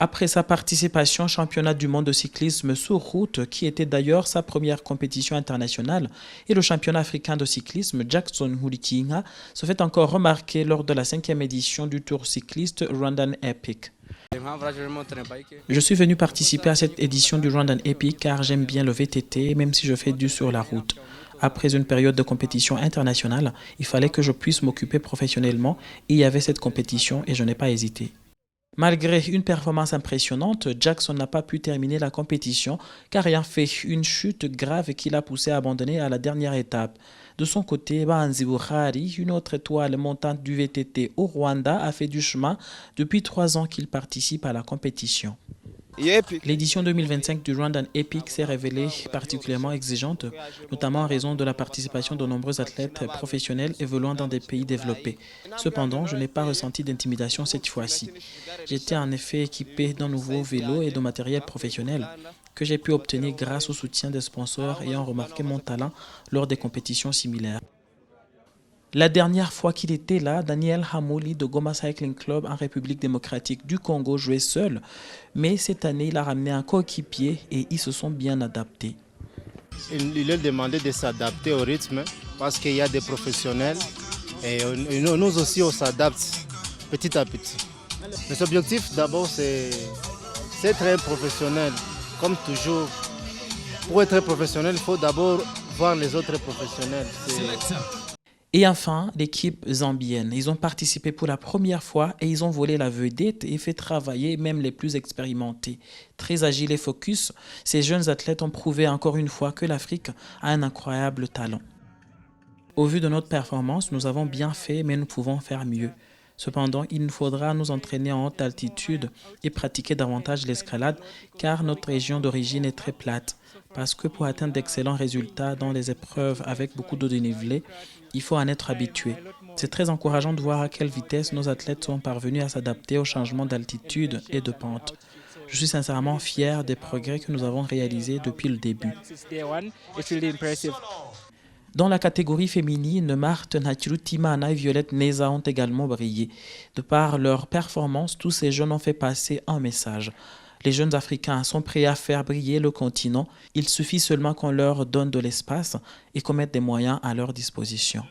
Après sa participation au championnat du monde de cyclisme sur route, qui était d'ailleurs sa première compétition internationale, et le championnat africain de cyclisme, Jackson Hulikinga se fait encore remarquer lors de la 5e édition du Tour cycliste Rwandan Epic. Je suis venu participer à cette édition du Rwandan Epic car j'aime bien le VTT, même si je fais du sur la route. Après une période de compétition internationale, il fallait que je puisse m'occuper professionnellement et il y avait cette compétition et je n'ai pas hésité. Malgré une performance impressionnante, Jackson n'a pas pu terminer la compétition car ayant fait une chute grave qui l'a poussé à abandonner à la dernière étape. De son côté, Bahanzi Buhari, une autre étoile montante du VTT au Rwanda, a fait du chemin depuis 3 ans qu'il participe à la compétition. L'édition 2025 du Rwandan Epic s'est révélée particulièrement exigeante, notamment en raison de la participation de nombreux athlètes professionnels évoluant dans des pays développés. Cependant, je n'ai pas ressenti d'intimidation cette fois-ci. J'étais en effet équipé d'un nouveau vélo et de matériel professionnel que j'ai pu obtenir grâce au soutien des sponsors ayant remarqué mon talent lors des compétitions similaires. La dernière fois qu'il était là, Daniel Hamouli de Goma Cycling Club en République démocratique du Congo jouait seul, mais cette année il a ramené un coéquipier et ils se sont bien adaptés. Il leur demandait de s'adapter au rythme parce qu'il y a des professionnels et nous aussi on s'adapte petit à petit. Les objectifs d'abord c'est être professionnel, comme toujours. Pour être professionnel, il faut d'abord voir les autres professionnels. Et enfin, l'équipe zambienne. Ils ont participé pour la première fois et ils ont volé la vedette et fait travailler même les plus expérimentés. Très agiles et focus, ces jeunes athlètes ont prouvé encore une fois que l'Afrique a un incroyable talent. Au vu de notre performance, nous avons bien fait, mais nous pouvons faire mieux. Cependant, il nous faudra nous entraîner en haute altitude et pratiquer davantage l'escalade car notre région d'origine est très plate. Parce que pour atteindre d'excellents résultats dans les épreuves avec beaucoup de dénivelé, il faut en être habitué. C'est très encourageant de voir à quelle vitesse nos athlètes sont parvenus à s'adapter aux changements d'altitude et de pente. Je suis sincèrement fier des progrès que nous avons réalisés depuis le début. Dans la catégorie féminine, Marthe Nachirutimana et Violette Neza ont également brillé. De par leur performance, tous ces jeunes ont fait passer un message. Les jeunes Africains sont prêts à faire briller le continent. Il suffit seulement qu'on leur donne de l'espace et qu'on mette des moyens à leur disposition.